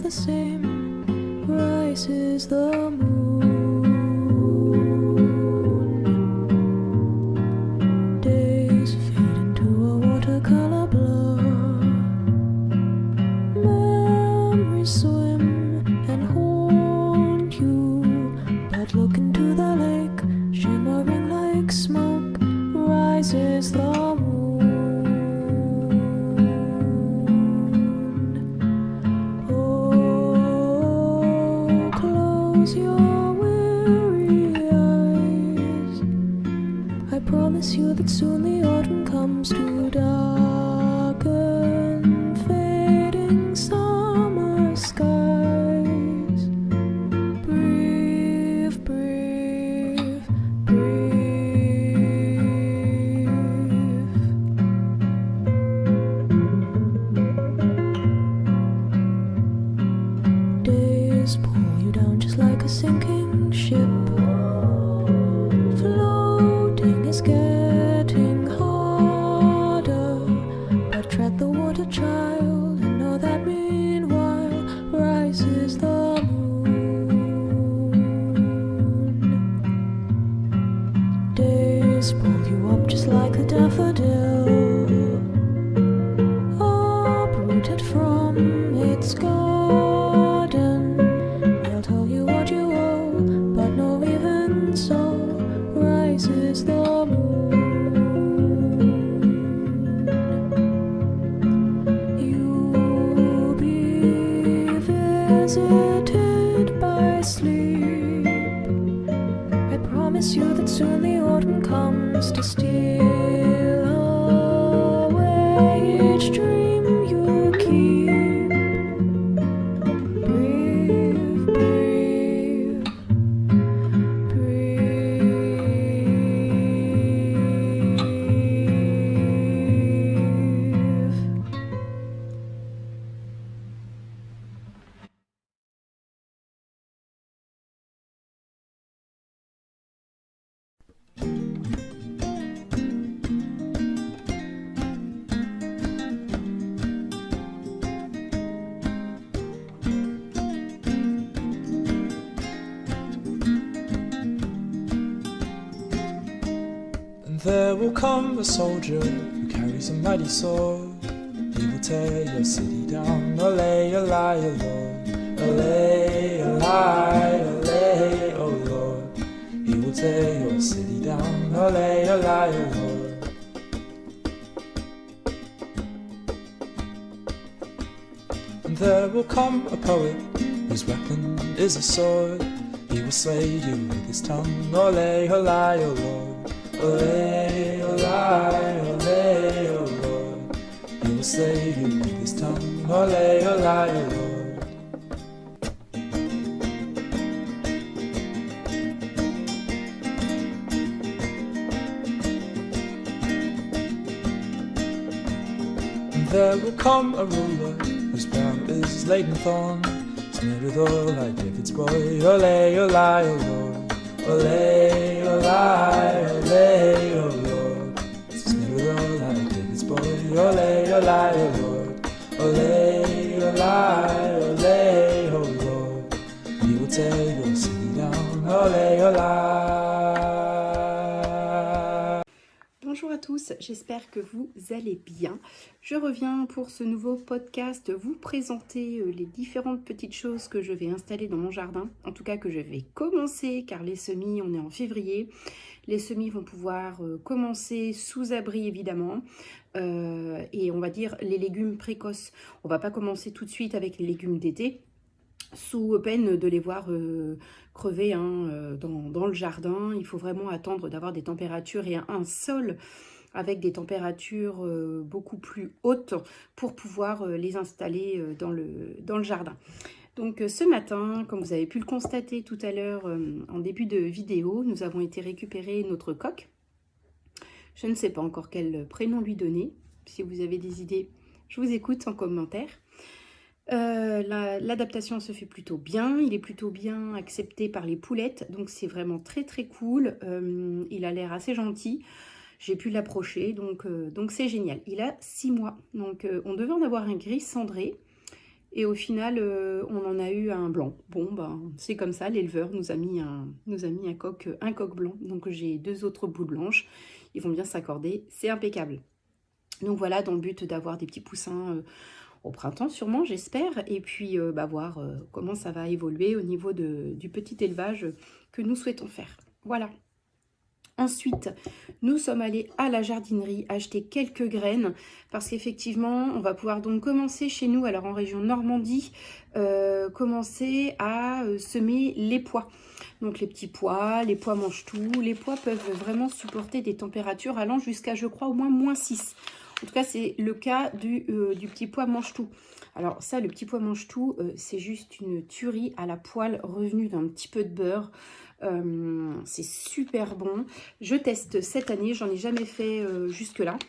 the same. Rises the moon. Days fade into a watercolor blur. Memories swim and haunt you, but look into the lake, shimmering like smoke. Rises the moon. Oh, close your weary eyes. I promise you that soon the autumn comes to darken fading summer skies. Breathe, breathe, breathe. Days pull you down just like a sinking ship. Floating is getting harder, but tread the water, child, and know that meanwhile rises the moon. Days pull you up just like a daffodil, uprooted from its garden. They'll tell you what you owe, but no, even so, rises the moon. You'll be visited by sleep. I promise you that soon the autumn comes to steal away each dream you keep. Breathe, breathe, breathe. And there will come a soldier who carries a mighty sword. He will tear your city down. Olay, olay, oh Lord. Olay, olay, olay, oh Lord. He will tear your city down. Olay, olay, oh Lord. And there will come a poet whose weapon is a sword. He will slay you with his tongue. Olay, olay, oh Lord. Olay, olay, olay, oh Lord. He will slay you with his tongue. Olay, olay, oh Lord. And there will come a ruler whose brow is laden thorn, smeared with oil like David's boy. Olay, olay, oh Lord. Olay, olay, olay, oh Lord. Smeared with oil like David's boy. Olay, olay, oh Lord. Olay, olay, olay, oh Lord. He will tear your city down. Olay, olay. Bonjour à tous, j'espère que vous allez bien. Je reviens pour ce nouveau podcast vous présenter les différentes petites choses que je vais installer dans mon jardin. En tout cas que je vais commencer car les semis, on est en février. Les semis vont pouvoir commencer sous abri évidemment. Et on va dire les légumes précoces. On va pas commencer tout de suite avec les légumes d'été, sous peine de les voir crever dans le jardin. Il faut vraiment attendre d'avoir des températures et un sol avec des températures beaucoup plus hautes pour pouvoir les installer dans le jardin. Donc ce matin, comme vous avez pu le constater tout à l'heure en début de vidéo, nous avons été récupérer notre coq. Je ne sais pas encore quel prénom lui donner. Si vous avez des idées, je vous écoute en commentaire. L'adaptation se fait plutôt bien, il est plutôt bien accepté par les poulettes, donc c'est vraiment très très cool. Il a l'air assez gentil, j'ai pu l'approcher, donc c'est génial. Il a 6 mois, donc on devait en avoir un gris cendré, Et au final, on en a eu un blanc. Bon, ben, c'est comme ça, l'éleveur nous a mis un coq blanc. Donc j'ai 2 autres boules blanches. Ils vont bien s'accorder, c'est impeccable. Donc voilà, dans le but d'avoir des petits poussins au printemps sûrement, j'espère. Et puis voir comment ça va évoluer au niveau du petit élevage que nous souhaitons faire. Voilà. Ensuite, nous sommes allés à la jardinerie acheter quelques graines parce qu'effectivement, on va pouvoir donc commencer chez nous, alors en région Normandie, commencer à semer les pois. Donc les petits pois, les pois mange-tout. Les pois peuvent vraiment supporter des températures allant jusqu'à, je crois, au moins -6. En tout cas, c'est le cas du petit pois mange-tout. Alors ça, le petit pois mange-tout, c'est juste une tuerie à la poêle revenue d'un petit peu de beurre. C'est super bon. Je teste cette année, j'en ai jamais fait jusque-là.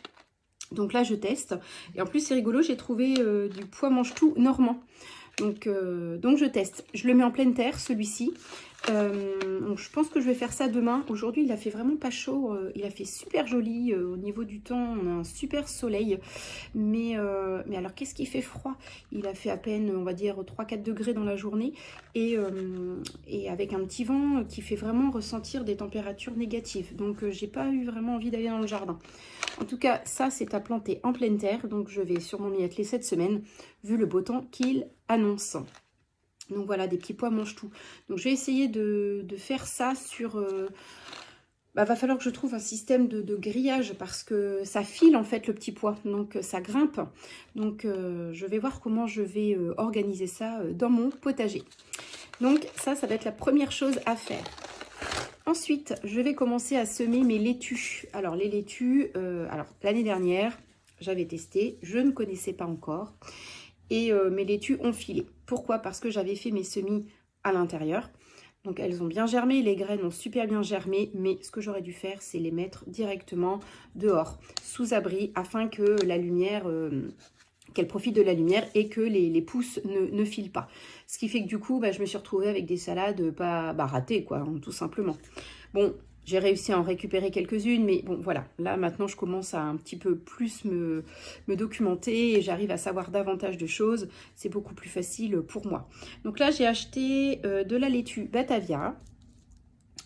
Donc là, je teste. Et en plus, c'est rigolo, j'ai trouvé du pois mange-tout normand. Donc je teste. Je le mets en pleine terre, celui-ci. Donc je pense que je vais faire ça demain. Aujourd'hui, il a fait vraiment pas chaud. Il a fait super joli. Au niveau du temps, on a un super soleil. Mais alors, qu'est-ce qu'il fait froid? Il a fait à peine, on va dire, 3-4 degrés dans la journée. Et avec un petit vent qui fait vraiment ressentir des températures négatives. Donc, j'ai pas eu vraiment envie d'aller dans le jardin. En tout cas, ça, c'est à planter en pleine terre. Donc, je vais sûrement m'y atteler cette semaine, vu le beau temps qu'il annonce. Donc voilà, des petits pois mange-tout. Donc je vais essayer de faire ça sur... va falloir que je trouve un système de grillage parce que ça file en fait le petit pois. Donc ça grimpe. Donc je vais voir comment je vais organiser ça dans mon potager. Donc ça va être la première chose à faire. Ensuite, je vais commencer à semer mes laitues. Alors les laitues, l'année dernière, j'avais testé. Je ne connaissais pas encore. Et mes laitues ont filé. Pourquoi? Parce que j'avais fait mes semis à l'intérieur. Donc elles ont bien germé, les graines ont super bien germé. Mais ce que j'aurais dû faire, c'est les mettre directement dehors, sous abri, afin que la lumière, qu'elles profitent de la lumière et que les pousses ne filent pas. Ce qui fait que du coup, je me suis retrouvée avec des salades pas ratées, quoi, hein, tout simplement. Bon, j'ai réussi à en récupérer quelques-unes, mais bon, voilà. Là, maintenant, je commence à un petit peu plus me documenter et j'arrive à savoir davantage de choses. C'est beaucoup plus facile pour moi. Donc là, j'ai acheté de la laitue Batavia.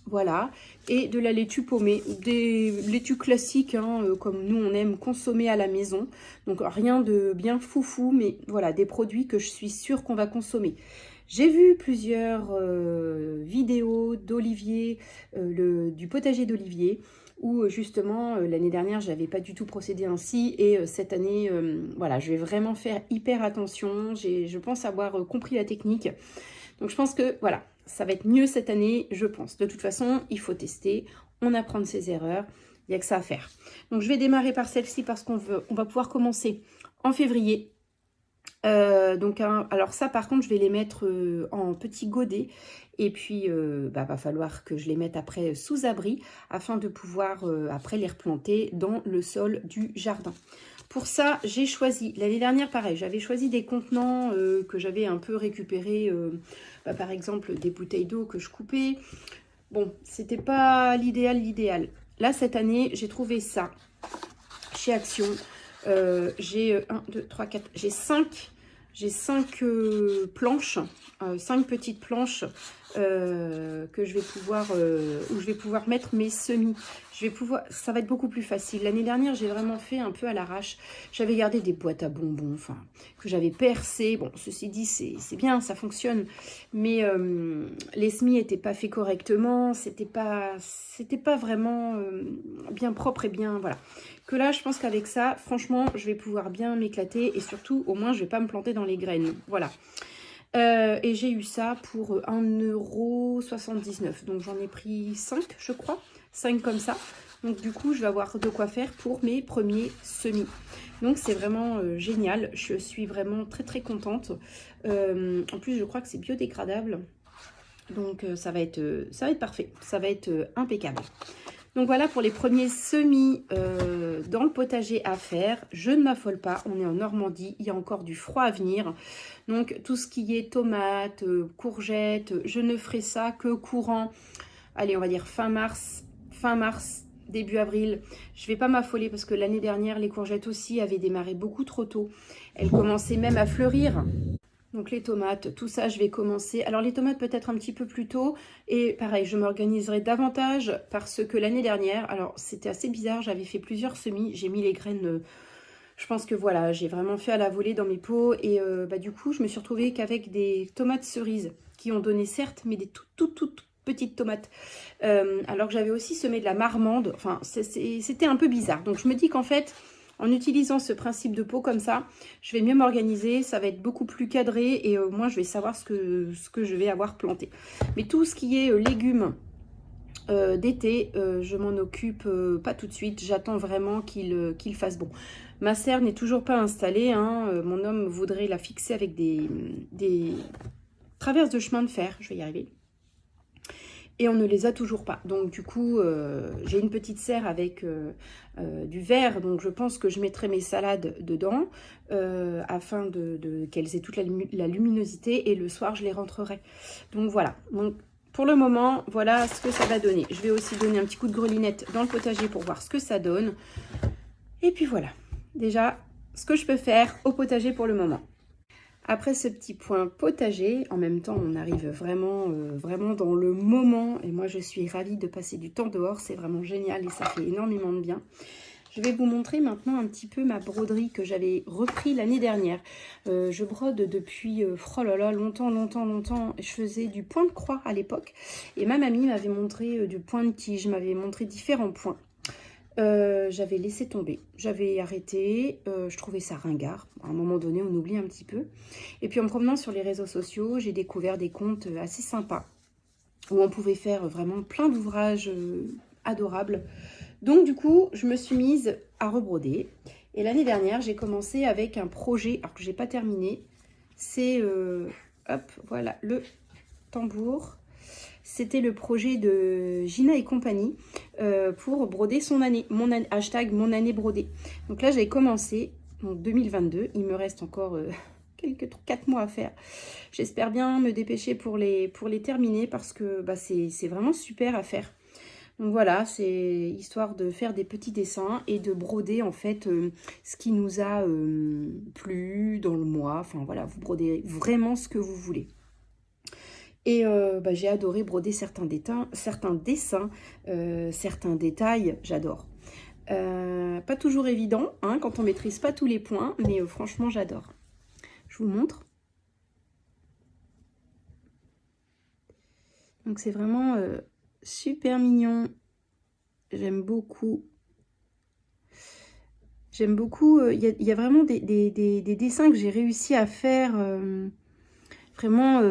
Voilà. Et de la laitue paumée. Des laitues classiques, hein, comme nous, on aime consommer à la maison. Donc, rien de bien foufou, mais voilà, des produits que je suis sûre qu'on va consommer. J'ai vu plusieurs vidéos d'Olivier, du potager d'Olivier, où justement l'année dernière j'avais pas du tout procédé ainsi et cette année voilà, je vais vraiment faire hyper attention. Je pense avoir compris la technique. Donc je pense que voilà, ça va être mieux cette année, je pense. De toute façon, il faut tester, on apprend de ses erreurs, il n'y a que ça à faire. Donc je vais démarrer par celle-ci parce qu'on va pouvoir commencer en février. Alors ça par contre je vais les mettre en petits godets et puis va falloir que je les mette après sous abri afin de pouvoir après les replanter dans le sol du jardin. Pour ça j'ai choisi, l'année dernière pareil, j'avais choisi des contenants que j'avais un peu récupérés, par exemple des bouteilles d'eau que je coupais. Bon, c'était pas l'idéal. Là cette année j'ai trouvé ça chez Action. J'ai 1, 2, 3, 4, j'ai 5 planches, 5 petites planches que je vais pouvoir, où je vais pouvoir mettre mes semis. Ça va être beaucoup plus facile. L'année dernière, j'ai vraiment fait un peu à l'arrache. J'avais gardé des boîtes à bonbons, que j'avais percées. Bon, ceci dit, c'est bien, ça fonctionne. Mais les semis n'étaient pas faits correctement. C'était pas vraiment bien propre et bien, voilà. Que là, je pense qu'avec ça, franchement, je vais pouvoir bien m'éclater. Et surtout, au moins, je vais pas me planter dans les graines. Voilà. Et j'ai eu ça pour 1,79 €. Donc, j'en ai pris 5, je crois. 5 comme ça. Donc, du coup, je vais avoir de quoi faire pour mes premiers semis. Donc, c'est vraiment génial. Je suis vraiment très, très contente. En plus, je crois que c'est biodégradable. Donc, ça va être parfait. Ça va être impeccable. Donc voilà pour les premiers semis dans le potager à faire. Je ne m'affole pas, on est en Normandie, il y a encore du froid à venir. Donc tout ce qui est tomates, courgettes, je ne ferai ça que courant, allez on va dire fin mars, début avril. Je ne vais pas m'affoler parce que l'année dernière, les courgettes aussi avaient démarré beaucoup trop tôt. Elles commençaient même à fleurir. Donc les tomates, tout ça, je vais commencer. Alors les tomates peut-être un petit peu plus tôt. Et pareil, je m'organiserai davantage parce que l'année dernière, alors c'était assez bizarre, j'avais fait plusieurs semis. J'ai mis les graines, je pense que voilà, j'ai vraiment fait à la volée dans mes pots. Et du coup, je me suis retrouvée qu'avec des tomates cerises qui ont donné certes, mais des toutes petites tomates. Alors que j'avais aussi semé de la marmande. Enfin, c'était un peu bizarre. Donc je me dis qu'en fait... En utilisant ce principe de pot comme ça, je vais mieux m'organiser, ça va être beaucoup plus cadré et moi je vais savoir ce que je vais avoir planté. Mais tout ce qui est légumes d'été, je m'en occupe pas tout de suite, j'attends vraiment qu'il fasse bon. Ma serre n'est toujours pas installée, hein. Mon homme voudrait la fixer avec des traverses de chemin de fer, je vais y arriver. Et on ne les a toujours pas. Donc du coup, j'ai une petite serre avec du verre. Donc je pense que je mettrai mes salades dedans afin qu'elles aient toute la luminosité. Et le soir, je les rentrerai. Donc voilà. Donc, pour le moment, voilà ce que ça va donner. Je vais aussi donner un petit coup de grelinette dans le potager pour voir ce que ça donne. Et puis voilà. Déjà, ce que je peux faire au potager pour le moment. Après ce petit point potager, en même temps, on arrive vraiment dans le moment. Et moi, je suis ravie de passer du temps dehors. C'est vraiment génial et ça fait énormément de bien. Je vais vous montrer maintenant un petit peu ma broderie que j'avais repris l'année dernière. Je brode depuis oh là là, longtemps. Je faisais du point de croix à l'époque. Et ma mamie m'avait montré du point de tige, m'avait montré différents points. J'avais laissé tomber, j'avais arrêté, je trouvais ça ringard. À un moment donné, on oublie un petit peu. Et puis en me promenant sur les réseaux sociaux, j'ai découvert des comptes assez sympas où on pouvait faire vraiment plein d'ouvrages adorables. Donc du coup, je me suis mise à rebroder. Et l'année dernière, j'ai commencé avec un projet, alors que je n'ai pas terminé. C'est, hop, voilà, le tambour. C'était le projet de Gina et compagnie pour broder son année, hashtag mon année brodée. Donc là, j'ai commencé en 2022. Il me reste encore 4 mois à faire. J'espère bien me dépêcher pour les terminer parce que c'est vraiment super à faire. Donc voilà, c'est histoire de faire des petits dessins et de broder en fait ce qui nous a plu dans le mois. Enfin voilà, vous brodez vraiment ce que vous voulez. Et j'ai adoré broder certains dessins, certains détails, j'adore. Pas toujours évident, hein, quand on maîtrise pas tous les points, mais franchement, j'adore. Je vous montre. Donc c'est vraiment super mignon. J'aime beaucoup. J'aime beaucoup. Il y a vraiment des dessins que j'ai réussi à faire vraiment...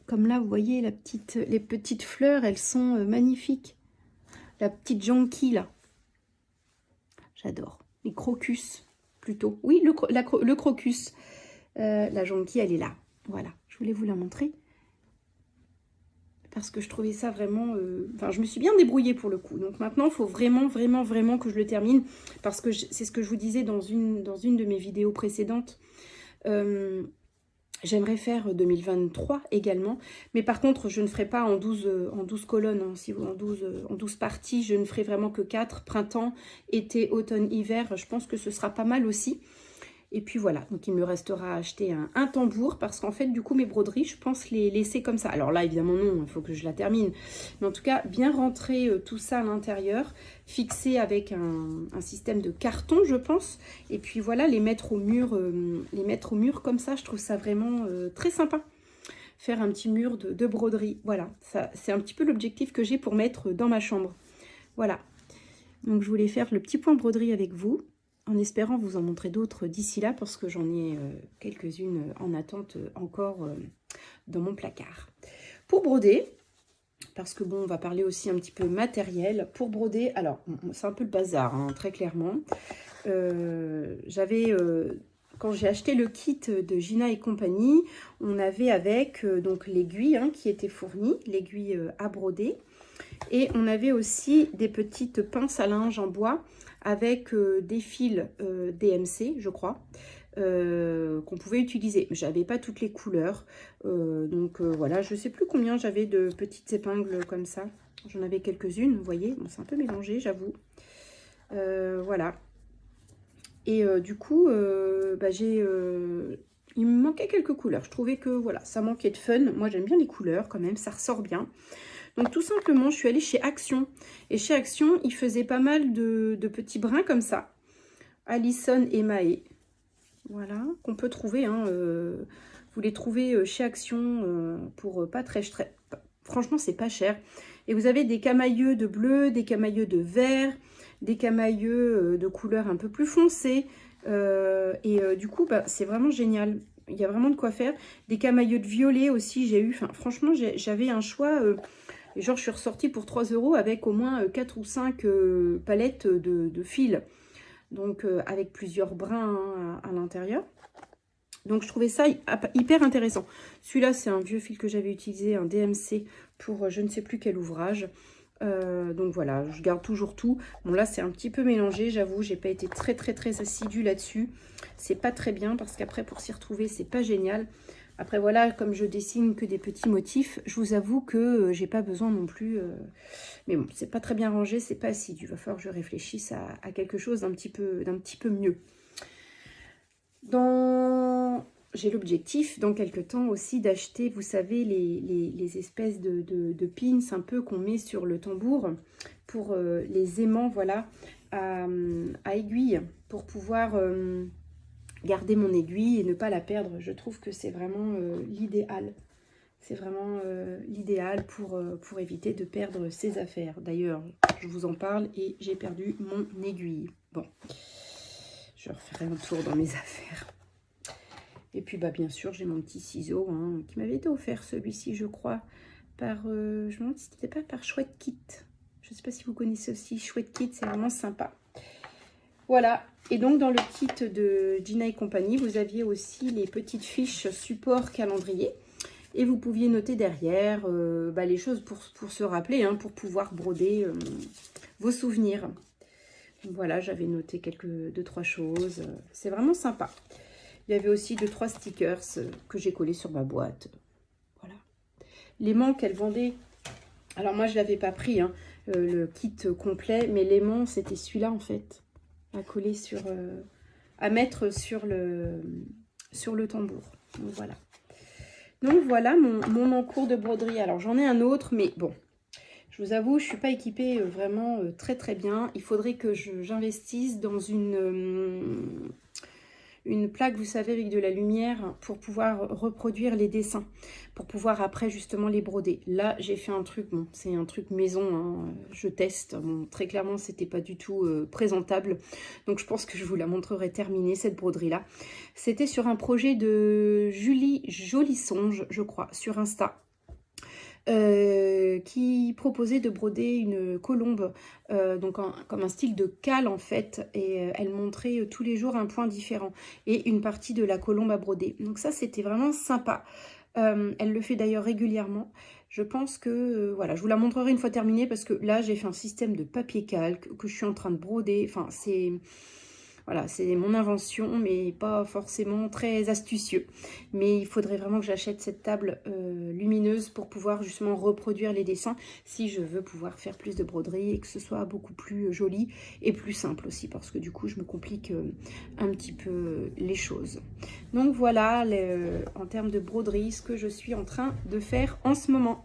comme là, vous voyez, les petites fleurs, elles sont magnifiques. La petite jonquille, là. J'adore. Les crocus, plutôt. Oui, le crocus. La jonquille, elle est là. Voilà, je voulais vous la montrer. Parce que je trouvais ça vraiment... Enfin, je me suis bien débrouillée pour le coup. Donc maintenant, il faut vraiment que je le termine. Parce que c'est ce que je vous disais dans une de mes vidéos précédentes. J'aimerais faire 2023 également, mais par contre, je ne ferai pas en 12 colonnes, hein, si vous, en 12 parties, je ne ferai vraiment que 4, printemps, été, automne, hiver, je pense que ce sera pas mal aussi. Et puis voilà, donc il me restera à acheter un tambour, parce qu'en fait, du coup, mes broderies, je pense les laisser comme ça. Alors là, évidemment, non, il faut que je la termine. Mais en tout cas, bien rentrer tout ça à l'intérieur, fixer avec un système de carton, je pense. Et puis voilà, les mettre au mur comme ça, je trouve ça vraiment très sympa. Faire un petit mur de broderie, voilà. C'est un petit peu l'objectif que j'ai pour mettre dans ma chambre. Voilà. Donc, je voulais faire le petit point broderie avec vous, en espérant vous en montrer d'autres d'ici là, parce que j'en ai quelques-unes en attente encore dans mon placard. Pour broder, parce que bon, on va parler aussi un petit peu matériel. Pour broder, alors, c'est un peu le bazar, hein, très clairement. Quand j'ai acheté le kit de Gina et compagnie, on avait avec donc l'aiguille hein, qui était fournie, l'aiguille à broder. Et on avait aussi des petites pinces à linge en bois avec des fils DMC, je crois, qu'on pouvait utiliser. J'avais pas toutes les couleurs, donc voilà, je sais plus combien j'avais de petites épingles comme ça. J'en avais quelques-unes, vous voyez, bon, c'est un peu mélangé, j'avoue. Voilà. Et du coup, il me manquait quelques couleurs. Je trouvais que voilà, ça manquait de fun. Moi, j'aime bien les couleurs quand même, ça ressort bien. Donc tout simplement, je suis allée chez Action. Et chez Action, ils faisaient pas mal de petits brins comme ça. Alison et Maë. Voilà, qu'on peut trouver. Hein, vous les trouvez chez Action pour pas très... Franchement, c'est pas cher. Et vous avez des camailleux de bleu, des camailleux de vert, des camailleux de couleur un peu plus foncée. Du coup, bah, c'est vraiment génial. Il y a vraiment de quoi faire. Des camailleux de violet aussi, j'ai eu. Enfin, franchement, j'avais un choix... genre, je suis ressortie pour 3 € avec au moins 4 ou 5 palettes de fil. Donc, avec plusieurs brins hein, à l'intérieur. Donc, je trouvais ça hyper intéressant. Celui-là, c'est un vieux fil que j'avais utilisé, un DMC, pour je ne sais plus quel ouvrage. Donc, voilà, je garde toujours tout. Bon, là, c'est un petit peu mélangé, j'avoue. J'ai pas été très assidue là-dessus. C'est pas très bien parce qu'après, pour s'y retrouver, c'est pas génial. Après, voilà, comme je dessine que des petits motifs, je vous avoue que j'ai pas besoin non plus... Mais bon, c'est pas très bien rangé, c'est pas assidu. Il va falloir que je réfléchisse à quelque chose d'un petit peu mieux. J'ai l'objectif, dans quelques temps aussi, d'acheter, vous savez, les espèces de pins un peu qu'on met sur le tambour pour les aimants, voilà, à aiguille, pour pouvoir... garder mon aiguille et ne pas la perdre. Je trouve que c'est vraiment l'idéal. C'est vraiment l'idéal pour éviter de perdre ses affaires. D'ailleurs, je vous en parle et j'ai perdu mon aiguille. Bon, je referai un tour dans mes affaires. Et puis, bah, bien sûr, j'ai mon petit ciseau hein, qui m'avait été offert, celui-ci, je crois, par... je me demande si c'était pas par Chouette Kit. Je ne sais pas si vous connaissez aussi Chouette Kit, c'est vraiment sympa. Voilà, et donc dans le kit de Gina et compagnie, vous aviez aussi les petites fiches support calendrier. Et vous pouviez noter derrière les choses pour se rappeler, hein, pour pouvoir broder vos souvenirs. Donc voilà, j'avais noté 2-3 choses. C'est vraiment sympa. Il y avait aussi 2-3 stickers que j'ai collés sur ma boîte. Voilà. L'aimant qu'elle vendait, alors moi je ne l'avais pas pris, hein, le kit complet, mais l'aimant c'était celui-là en fait. À coller à mettre sur le tambour. Donc voilà. Donc voilà mon encours de broderie. Alors j'en ai un autre, mais bon, je vous avoue, je ne suis pas équipée vraiment très bien. Il faudrait que j'investisse dans une plaque, vous savez, avec de la lumière pour pouvoir reproduire les dessins, pour pouvoir après justement les broder. Là, j'ai fait un truc, bon, c'est un truc maison, hein, je teste. Bon, très clairement, c'était pas du tout présentable. Donc, je pense que je vous la montrerai terminée, cette broderie-là. C'était sur un projet de Julie Jolissonge, je crois, sur Insta. Qui proposait de broder une colombe, donc comme un style de cale en fait, et elle montrait tous les jours un point différent et une partie de la colombe à broder. Donc ça c'était vraiment sympa. Elle le fait d'ailleurs régulièrement. Je pense que voilà, je vous la montrerai une fois terminée parce que là j'ai fait un système de papier calque que je suis en train de broder. Enfin c'est... Voilà, c'est mon invention, mais pas forcément très astucieux. Mais il faudrait vraiment que j'achète cette table lumineuse pour pouvoir justement reproduire les dessins si je veux pouvoir faire plus de broderie et que ce soit beaucoup plus joli et plus simple aussi parce que du coup, je me complique un petit peu les choses. Donc voilà, en termes de broderie, ce que je suis en train de faire en ce moment.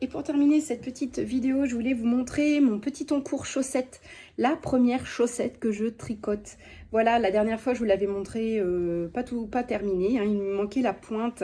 Et pour terminer cette petite vidéo, je voulais vous montrer mon petit encours chaussette, la première chaussette que je tricote. Voilà, la dernière fois je vous l'avais montré, pas terminé, hein, il me manquait la pointe.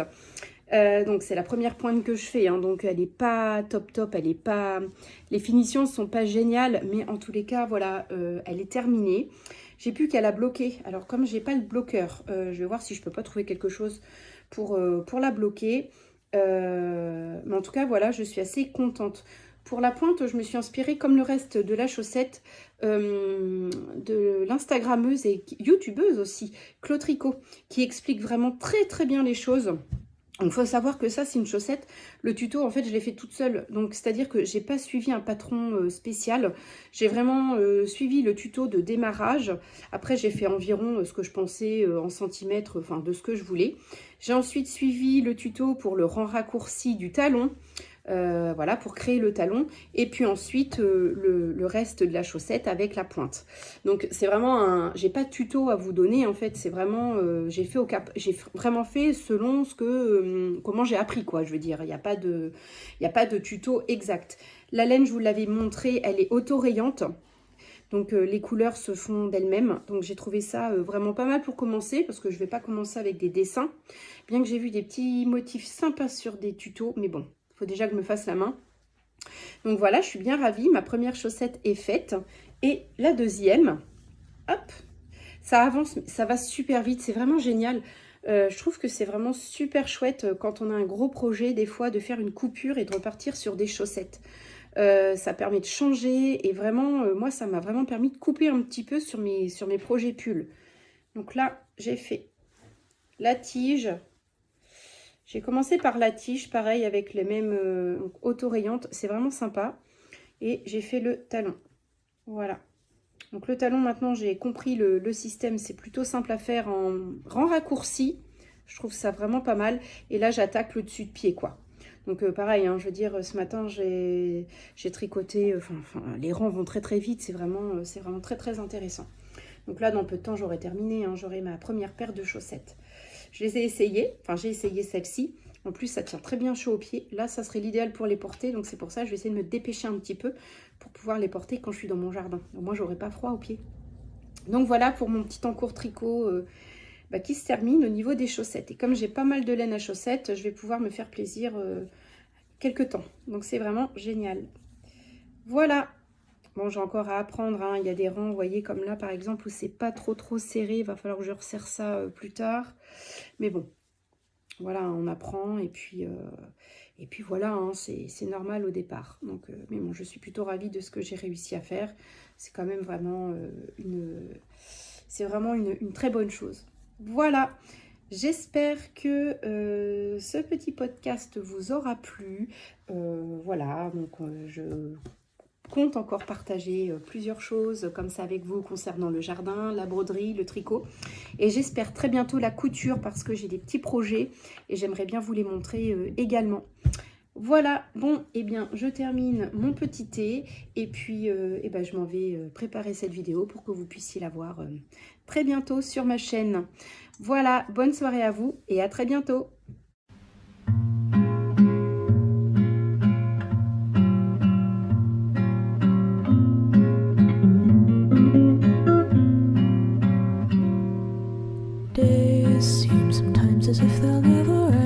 Donc c'est la première pointe que je fais, hein, donc elle n'est pas top, elle est pas... Les finitions ne sont pas géniales, mais en tous les cas, voilà, elle est terminée. J'ai plus qu'à la bloquer. Alors comme j'ai pas le bloqueur, je vais voir si je peux pas trouver quelque chose pour la bloquer. Mais en tout cas voilà, je suis assez contente. Pour la pointe, je me suis inspirée comme le reste de la chaussette de l'instagrammeuse et youtubeuse aussi, Claude Tricot, qui explique vraiment très bien les choses. Donc il faut savoir que ça c'est une chaussette, le tuto en fait je l'ai fait toute seule, donc c'est à dire que j'ai pas suivi un patron spécial, j'ai vraiment suivi le tuto de démarrage. Après j'ai fait environ ce que je pensais en centimètres, enfin de ce que je voulais. J'ai ensuite suivi le tuto pour le rang raccourci du talon, voilà, pour créer le talon. Et puis ensuite, le reste de la chaussette avec la pointe. Donc, c'est vraiment j'ai pas de tuto à vous donner, en fait. C'est vraiment... j'ai vraiment fait selon comment j'ai appris, quoi, je veux dire. Il n'y a pas de tuto exact. La laine, je vous l'avais montré, elle est auto-rayante. Donc, les couleurs se font d'elles-mêmes. Donc, j'ai trouvé ça vraiment pas mal pour commencer, parce que je ne vais pas commencer avec des dessins. Bien que j'ai vu des petits motifs sympas sur des tutos, mais bon, il faut déjà que je me fasse la main. Donc, voilà, je suis bien ravie. Ma première chaussette est faite. Et la deuxième, hop, ça avance, ça va super vite. C'est vraiment génial. Je trouve que c'est vraiment super chouette quand on a un gros projet, des fois, de faire une coupure et de repartir sur des chaussettes. Ça permet de changer et vraiment, moi, ça m'a vraiment permis de couper un petit peu sur mes projets pulls. Donc là, j'ai fait la tige. J'ai commencé par la tige, pareil, avec les mêmes auto-rayantes. C'est vraiment sympa. Et j'ai fait le talon. Voilà. Donc le talon, maintenant, j'ai compris le système. C'est plutôt simple à faire en raccourci. Je trouve ça vraiment pas mal. Et là, j'attaque le dessus de pied, quoi. Donc pareil, hein, je veux dire, ce matin, j'ai tricoté, les rangs vont très très vite, c'est vraiment très très intéressant. Donc là, dans peu de temps, j'aurai terminé, hein, j'aurai ma première paire de chaussettes. Je les ai essayées, j'ai essayé celle-ci. En plus, ça tient très bien chaud aux pieds. Là, ça serait l'idéal pour les porter, donc c'est pour ça que je vais essayer de me dépêcher un petit peu pour pouvoir les porter quand je suis dans mon jardin. Donc moi, j'aurai pas froid aux pieds. Donc voilà pour mon petit encours tricot qui se termine au niveau des chaussettes. Et comme j'ai pas mal de laine à chaussettes, je vais pouvoir me faire plaisir quelques temps. Donc c'est vraiment génial. Voilà. Bon, j'ai encore à apprendre, hein. Il y a des rangs, vous voyez, comme là par exemple, où c'est pas trop serré. Il va falloir que je resserre ça plus tard. Mais bon, voilà, on apprend et puis voilà, hein, c'est normal au départ. Donc, mais bon, je suis plutôt ravie de ce que j'ai réussi à faire. C'est quand même vraiment une très bonne chose. Voilà, j'espère que ce petit podcast vous aura plu. Voilà, donc je compte encore partager plusieurs choses comme ça avec vous concernant le jardin, la broderie, le tricot. Et j'espère très bientôt la couture parce que j'ai des petits projets et j'aimerais bien vous les montrer également. Voilà, bon, eh bien, je termine mon petit thé et puis je m'en vais préparer cette vidéo pour que vous puissiez la voir très bientôt sur ma chaîne. Voilà, bonne soirée à vous et à très bientôt. Days seem sometimes as if they'll never